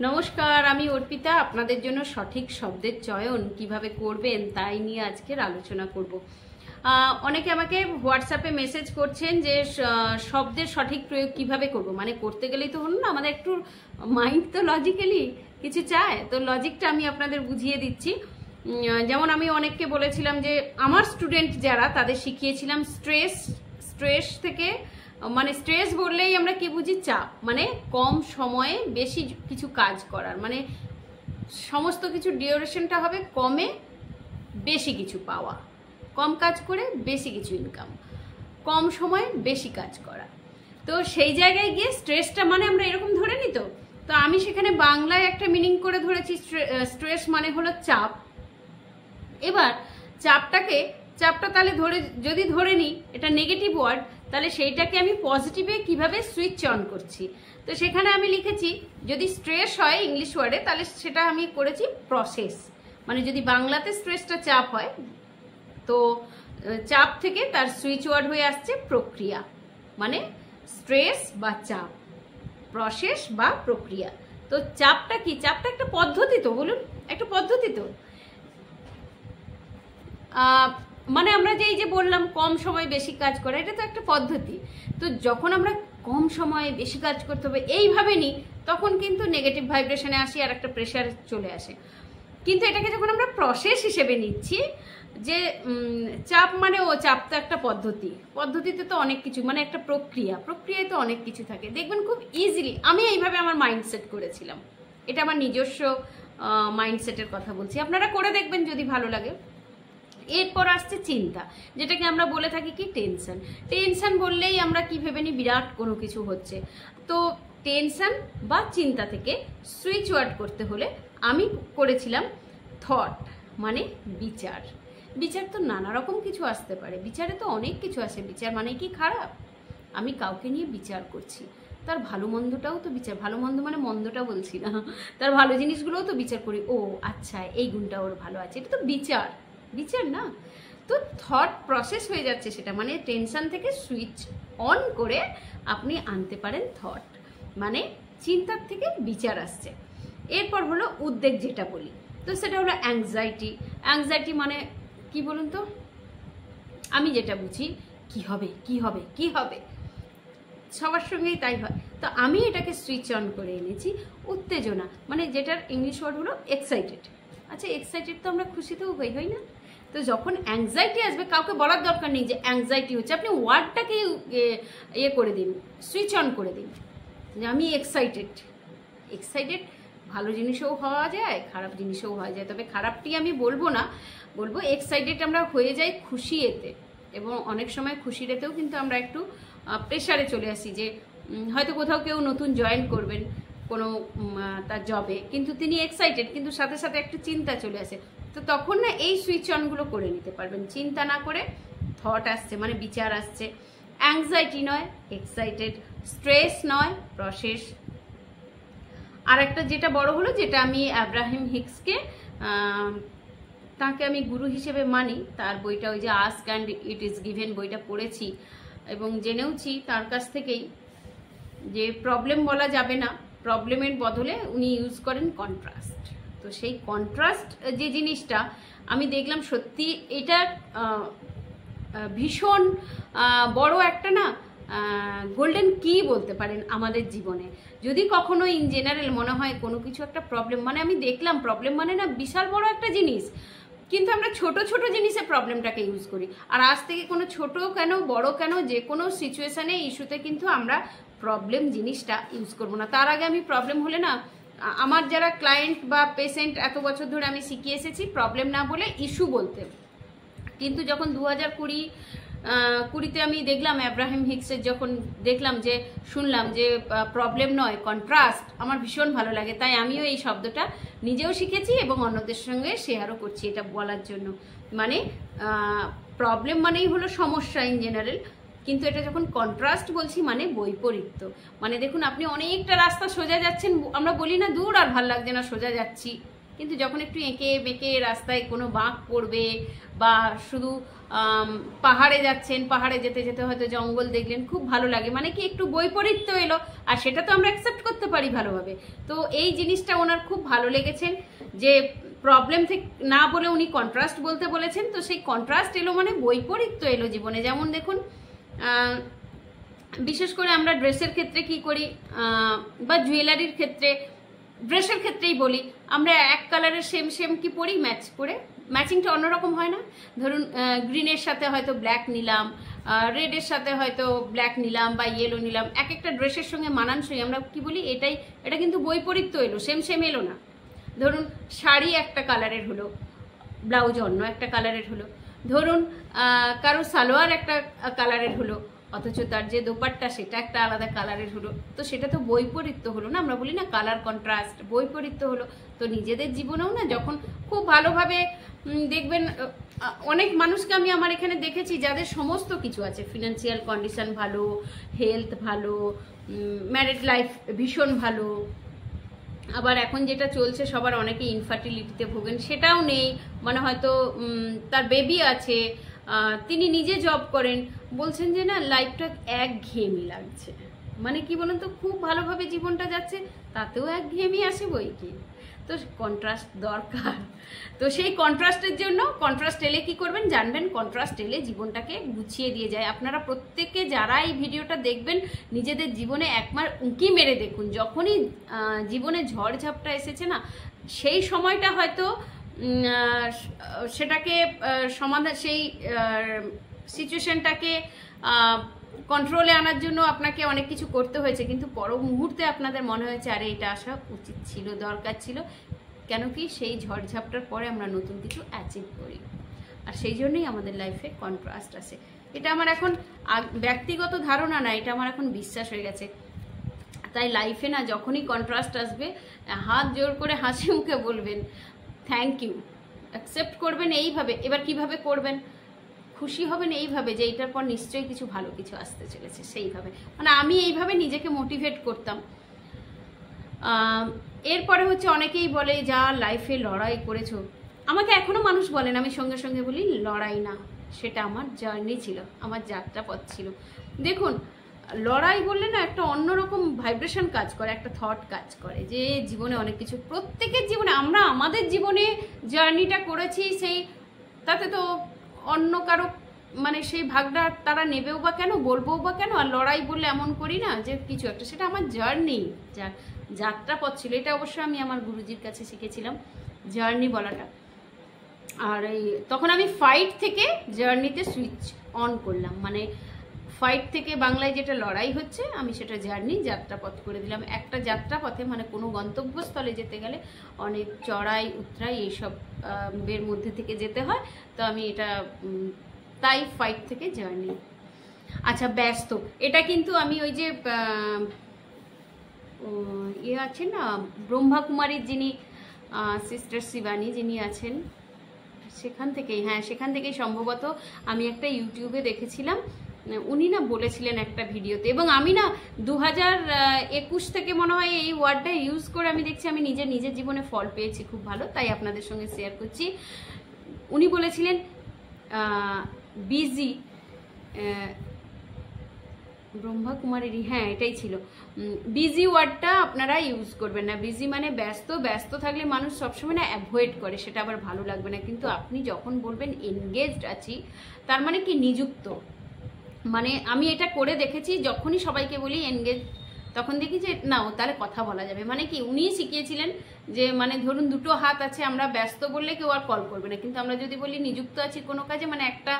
নমস্কার, আমি অর্পিতা। আপনাদের জন্য সঠিক শব্দের চয়ন কিভাবে করবেন তাই নিয়ে আজকের আলোচনা করব। অনেকে আমাকে হোয়াটসঅ্যাপে মেসেজ করছেন যে শব্দের সঠিক প্রয়োগ কিভাবে করব, মানে করতে গেলেই তো হলো না, আমাদের একটু মাইন্ড তো লজিক্যালি কিছু চায়, তো লজিকটা আমি আপনাদের বুঝিয়ে দিচ্ছি। যেমন আমি অনেককে বলেছিলাম যে আমার স্টুডেন্ট যারা তাদের শিখিয়েছিলাম স্ট্রেস থেকে, মানে স্ট্রেস বললেই আমরা কি বুঝি? চাপ, মানে কম সময়ে বেশি কিছু কাজ করার, মানে সমস্ত কিছু ডিউরেশনটা হবে কমে বেশি কিছু পাওয়া, কম কাজ করে বেশি কিছু ইনকাম, কম সময়ে বেশি কাজ করা। তো সেই জায়গায় গিয়ে স্ট্রেসটা মানে আমরা এরকম ধরে নিই। তো আমি সেখানে বাংলায় একটা মিনিং করে ধরেছি, স্ট্রেস মানে হলো চাপ। এবার চাপটা তাহলে যদি ধরে নিই এটা নেগেটিভ ওয়ার্ড, তাহলে সেইটাকে আমি পজিটিভে কিভাবে সুইচ অন করছি। তো সেখানে আমি লিখেছি যদি স্ট্রেস হয় ইংলিশ ওয়ার্ডে, তাহলে সেটা আমি করেছি প্রসেস। মানে যদি বাংলাতে স্ট্রেসটা চাপ হয়, তো চাপ থেকে তার সুইচ ওয়ার্ড হয়ে আসছে প্রক্রিয়া, মানে স্ট্রেস বা চাপ, প্রসেস বা প্রক্রিয়া। তো চাপটা কি? চাপটা একটা পদ্ধতি, তো বলুন, একটা পদ্ধতি তো। মানে আমরা যে বললাম কম সময় বেশি কাজ করা, এটা তো একটা পদ্ধতি। তো যখন আমরা কম সময়ে বেশি কাজ করতে হবে এইভাবে নিই, তখন কিন্তু নেগেটিভ ভাইব্রেশনে আসি আর একটা প্রেশার চলে আসে। কিন্তু এটাকে যখন আমরা প্রসেস হিসেবে নিচ্ছি, যে চাপ মানে চাপ তো একটা পদ্ধতিতে তো অনেক কিছু, মানে একটা প্রক্রিয়ায় তো অনেক কিছু থাকে। দেখবেন খুব ইজিলি আমি এইভাবে আমার মাইন্ডসেট করেছিলাম, এটা আমার নিজস্ব মাইন্ডসেটের কথা বলছি, আপনারা করে দেখবেন যদি ভালো লাগে। এরপর আসছে চিন্তা, যেটাকে আমরা বলে থাকি কি টেনশন বললেই আমরা কি ভেবে নিই বিরাট কোনো কিছু হচ্ছে। তো টেনশন বা চিন্তা থেকে সুইচ ওয়ার্ড করতে হলে আমি করেছিলাম থট, মানে বিচার তো নানা রকম কিছু আসতে পারে, বিচারে তো অনেক কিছু আসে। বিচার মানে কি খারাপ? আমি কাউকে নিয়ে বিচার করছি, তার ভালো মন্দটাও তো বিচার, ভালো মন্দ মানে মন্দটা বলছি না, তার ভালো জিনিসগুলোও তো বিচার করি। ও আচ্ছা, এই গুণটা ওর ভালো আছে, এটা তো বিচার না? তো থট প্রসেস হয়ে যাচ্ছে সেটা, মানে টেনশন থেকে সুইচ অন করে আপনি আনতে পারেন থট, মানে চিন্তার থেকে বিচার আসছে। এরপর হলো উদ্বেগ, যেটা বলি, তো সেটা হলো অ্যাংজাইটি মানে কি বলুন তো, আমি যেটা বুঝি কি হবে সবার সঙ্গেই তাই হয়। তো আমি এটাকে সুইচ অন করে এনেছি উত্তেজনা, মানে যেটার ইংলিশ ওয়ার্ড হলো এক্সাইটেড। আচ্ছা, এক্সাইটেড তো আমরা খুশিতেও হই না? তো যখন অ্যাংজাইটি আসবে, কাউকে বলার দরকার নেই যে অ্যাংজাইটি হচ্ছে, আপনি ওয়ার্ডটাকে করে দিন, সুইচ অন করে দিন যে আমি এক্সাইটেড। ভালো জিনিসও হওয়া যায়, খারাপ জিনিসও হওয়া যায়, তবে খারাপটি আমি বলবো না, বলবো এক্সাইটেড আমরা হয়ে যাই খুশি এতে, এবং অনেক সময় খুশির এতেও কিন্তু আমরা একটু প্রেশারে চলে আসি, যে হয়তো কোথাও কেউ নতুন জয়েন করবেন কোনো তার জবে, কিন্তু তিনি এক্সাইটেড, কিন্তু সাথে সাথে একটু চিন্তা চলে আসে। তো তখন না এই সুইচ অনগুলো করে নিতে পারবেন, চিন্তা না করে থট আসছে মানে বিচার আসছে, অ্যাংজাইটি নয় এক্সাইটেড, স্ট্রেস নয় প্রসেস। আর একটা যেটা বড় হলো, যেটা আমি আব্রাহাম হিক্সকে, তাকে আমি গুরু হিসেবে মানি, তার বইটা ওই যে ask and it is given বইটা পড়েছি এবং জেনেওছি তার কাছ থেকেই যে প্রবলেম বলা যাবে না, প্রবলেমের বদলে উনি ইউজ করেন কন্ট্রাস্ট। তো সেই কন্ট্রাস্ট যে জিনিসটা আমি দেখলাম, সত্যি এটা ভীষণ বড় একটা না গোল্ডেন কি বলতে পারেন আমাদের জীবনে। যদি কখনো ইন জেনারেল মনে হয় কোনো কিছু একটা প্রবলেম, মানে আমি দেখলাম প্রবলেম মানে না বিশাল বড় একটা জিনিস, কিন্তু আমরা ছোট ছোট জিনিসে প্রবলেমটাকে ইউজ করি। আর আজ থেকে কোনো ছোট কেন বড় কেন, যে কোনো সিচুয়েশানে ইস্যুতে কিন্তু আমরা প্রবলেম জিনিসটা ইউজ করবো না। তার আগে আমি প্রবলেম হলে না, আমার যারা ক্লায়েন্ট বা পেশেন্ট এত বছর ধরে আমি শিখিয়ে এসেছি প্রবলেম না বলে ইস্যু বলতে, কিন্তু যখন 2020-তে আমি দেখলাম আব্রাহাম হিক্সের, যখন দেখলাম যে শুনলাম যে প্রবলেম নয় কন্ট্রাস্ট, আমার ভীষণ ভালো লাগে। তাই আমিও এই শব্দটা নিজেও শিখেছি এবং অন্যদের সঙ্গে শেয়ারও করছি এটা বলার জন্য। মানে প্রবলেম মানেই হলো সমস্যা ইন জেনারেল, কিন্তু এটা যখন কন্ট্রাস্ট বলছি মানে বৈপরীত্য। মানে দেখুন, আপনি অনেকটা রাস্তা সোজা যাচ্ছেন, আমরা বলি না দূর আর ভাল লাগছে না সোজা যাচ্ছি, কিন্তু যখন একটু এঁকে বেঁকে রাস্তায় কোনো বাঁক পড়বে বা শুধু পাহাড়ে যাচ্ছেন, পাহাড়ে যেতে যেতে হয়তো জঙ্গল দেখলেন, খুব ভালো লাগে, মানে কি একটু বৈপরীত্য এলো, আর সেটা তো আমরা অ্যাকসেপ্ট করতে পারি ভালোভাবে। তো এই জিনিসটা ওনার খুব ভালো লেগেছেন যে প্রবলেম থেকে না বলে উনি কন্ট্রাস্ট বলতে বলেছেন। তো সেই কন্ট্রাস্ট এলো মানে বৈপরীত্য এলো জীবনে। যেমন দেখুন, বিশেষ করে আমরা ড্রেসের ক্ষেত্রে কি করি, বা জুয়েলারির ক্ষেত্রে, ড্রেসের ক্ষেত্রেই বলি, আমরা এক কালারের সেম সেম কি পরি, ম্যাচ করে, ম্যাচিংটা অন্যরকম হয় না? ধরুন গ্রিনের সাথে হয়তো ব্ল্যাক নিলাম, রেডের সাথে হয়তো ব্ল্যাক নিলাম বা ইয়েলো নিলাম, এক একটা ড্রেসের সঙ্গে মানানসই আমরা কি বলি, এটা কিন্তু বৈপরীত্য এলো, সেম সেম এলো না। ধরুন শাড়ি একটা কালারের হলো, ব্লাউজ অন্য একটা কালারের হলো, ধরুন কারো সালোয়ার একটা কালারের হলো, অথচ তার যে দোপাট্টা সেটা একটা আলাদা কালারের হলো। তো সেটা তো বৈপরীত্য হলো না? আমরা বলি না কালার কন্ট্রাস্ট, বৈপরীত্য হলো। তো নিজেদের জীবনেও না যখন খুব ভালোভাবে দেখবেন, অনেক মানুষকে আমি আমার এখানে দেখেছি যাদের সমস্ত কিছু আছে, ফিনান্সিয়াল কন্ডিশন ভালো, হেলথ ভালো, ম্যারিড লাইফ ভীষণ ভালো, আবার এখন যেটা চলছে সবার অনেকে ইনফার্টিলিটিতে ভোগেন, সেটাও নেই, মানে হয়তো তার বেবি আছে, তিনি নিজে জব করেন, বলছেন যে না লাইফটা একঘেয়েমি লাগছে। মানে কি বলুন তো, খুব ভালোভাবে জীবনটা যাচ্ছে, তাতেও একঘেয়েমি আসে বই কি। তো কন্ট্রাস্ট দরকার। তো সেই কন্ট্রাস্টের জন্য, কন্ট্রাস্ট এলে কি করবেন জানবেন, কন্ট্রাস্ট এলে জীবনটাকে গুছিয়ে দিয়ে যায়। আপনারা প্রত্যেকে যারা এই ভিডিওটা দেখবেন নিজেদের জীবনে একবার উঁকি মেরে দেখুন, যখনই জীবনে ঝড়ঝাপটা এসেছে না, সেই সময়টা হয়তো সেটাকে সমাধান, সেই সিচুয়েশনটাকে কন্ট্রোলে আনার জন্য আপনাকে অনেক কিছু করতে হয়েছে, কিন্তু পর মুহূর্তে আপনাদের মনে হয়েছে আরে এটা আসা উচিত ছিল, দরকার ছিল। কেন কি সেই ঝড়ঝাপটার পরে আমরা নতুন কিছু অ্যাচিভ করি, আর সেই জন্যই আমাদের লাইফে কন্ট্রাস্ট আসে। এটা আমার এখন ব্যক্তিগত ধারণা না, এটা আমার এখন বিশ্বাস হয়ে গেছে। তাই লাইফে না যখনই কন্ট্রাস্ট আসবে, হাত জোর করে হাসি মুখে বলবেন থ্যাংক ইউ, অ্যাকসেপ্ট করবেন এইভাবে। এবার কিভাবে করবেন, খুশি হবেন এইভাবে যে এইটার পর নিশ্চয়ই কিছু ভালো কিছু আসতে চলেছে, সেইভাবে। মানে আমি এইভাবে নিজেকে মোটিভেট করতাম। এরপরে হচ্ছে অনেকেই বলে যা লাইফে লড়াই করেছো, আমাকে এখনো মানুষ বলেন, আমি সঙ্গে সঙ্গে বলি লড়াই না, সেটা আমার জার্নি ছিল, আমার যাত্রাপথ ছিল। দেখুন লড়াই বললে না একটা অন্যরকম ভাইব্রেশন কাজ করে, একটা থট কাজ করে যে জীবনে অনেক কিছু, প্রত্যেকের জীবনে আমরা আমাদের জীবনে জার্নিটা করেছি, সেই তাতে তো অন্য কারো মানে সেই ভাগটা তারা নেবেও বা কেন, বলবোও বা কেন। আর লড়াই বললে এমন করি না যে কিছু একটা, সেটা আমার জার্নি, যাত্রাপথ ছিল। এটা অবশ্যই আমি আমার গুরুজির কাছে শিখেছিলাম জার্নি বলাটা। আর এই তখন আমি ফাইট থেকে জার্নিতে সুইচ অন করলাম, মানে ফাইট থেকে বাংলায় যেটা লড়াই হচ্ছে আমি সেটা জার্নি, যাত্রাপথ করে দিলাম। একটা যাত্রাপথে মানে কোনো গন্তব্যস্থলে যেতে গেলে অনেক চড়াই উতরাই এইসব এর মধ্যে থেকে যেতে হয়। তো আমি এটা তাই ফাইট থেকে জার্নি। আচ্ছা ব্যস্ত, এটা কিন্তু আমি ওই যে ইয়ে আছেন না ব্রহ্মা কুমারীর যিনি সিস্টার শিবানী যিনি আছেন, সেখান থেকেই, হ্যাঁ সেখান থেকেই সম্ভবত আমি একটা ইউটিউবে দেখেছিলাম, উনি না বলেছিলেন একটা ভিডিওতে, এবং আমি না 2021 থেকে মনে হয় এই ওয়ার্ডটা ইউজ করে আমি দেখছি আমি নিজের জীবনে ফল পেয়েছি খুব ভালো, তাই আপনাদের সঙ্গে শেয়ার করছি। উনি বলেছিলেন বিজি, ব্রহ্মা কুমারীরই, হ্যাঁ এটাই ছিল, বিজি ওয়ার্ডটা আপনারা ইউজ করবেন না। বিজি মানে ব্যস্ত, ব্যস্ত থাকলে মানুষ সবসময় না অ্যাভয়েড করে, সেটা আবার ভালো লাগবে না। কিন্তু আপনি যখন বলবেন এনগেজড আছি, তার মানে কি নিযুক্ত। মানে আমি এটা করে দেখেছি, যখনই সবাইকে বলি এনগেজ, তখন দেখি যে না ও তাহলে কথা বলা যাবে। মানে কি উনিই শিখিয়েছিলেন যে মানে ধরুন দুটো হাত আছে, আমরা ব্যস্ত বললে কেউ আর কল করবে না, কিন্তু আমরা যদি বলি নিযুক্ত আছি কোনো কাজে, মানে একটা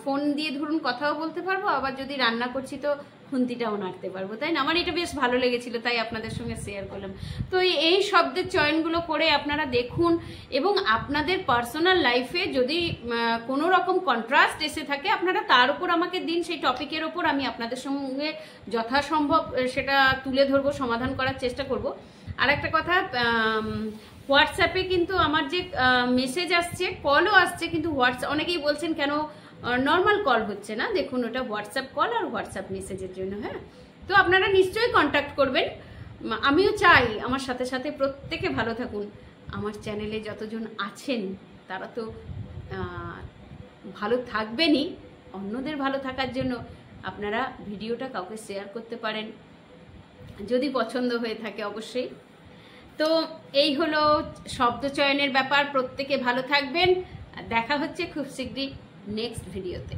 ফোন দিয়ে ধরুন কথাও বলতে পারবো, আবার যদি রান্না করছি তো খুন্তিটাও নাড়তে পারবো, তাই না? আমার এটা বেশ ভালো লেগেছিল, তাই আপনাদের সঙ্গে শেয়ার করলাম। তো এই শব্দের চয়নগুলো করে আপনারা দেখুন, এবং আপনাদের পার্সোনাল লাইফে যদি কোনো রকম কন্ট্রাস্ট এসে থাকে আপনারা তার উপর আমাকে দিন, সেই টপিকের ওপর আমি আপনাদের সঙ্গে যথাসম্ভব সেটা তুলে ধরবো, সমাধান করার চেষ্টা করব। আর একটা কথা, হোয়াটসঅ্যাপে কিন্তু আমার যে মেসেজ আসছে, কলও আসছে, কিন্তু হোয়াটসঅ্যাপ অনেকেই বলছেন কেন নর্মাল কল হচ্ছে না, দেখুন ওটা হোয়াটসঅ্যাপ কল আর হোয়াটসঅ্যাপ মেসেজের জন্য। হ্যাঁ, তো আপনারা নিশ্চয়ই কন্ট্যাক্ট করবেন, আমিও চাই আমার সাথে সাথে প্রত্যেকে ভালো থাকুন, আমার চ্যানেলে যতজন আছেন তারা তো ভালো থাকবেনই, অন্যদের ভালো থাকার জন্য আপনারা ভিডিওটা কাউকে শেয়ার করতে পারেন যদি পছন্দ হয়ে থাকে অবশ্যই। তো এই হলো শব্দ চয়নের ব্যাপার। প্রত্যেকে ভালো থাকবেন, দেখা হচ্ছে খুব শীঘ্রই নেক্সট ভিডিওতে।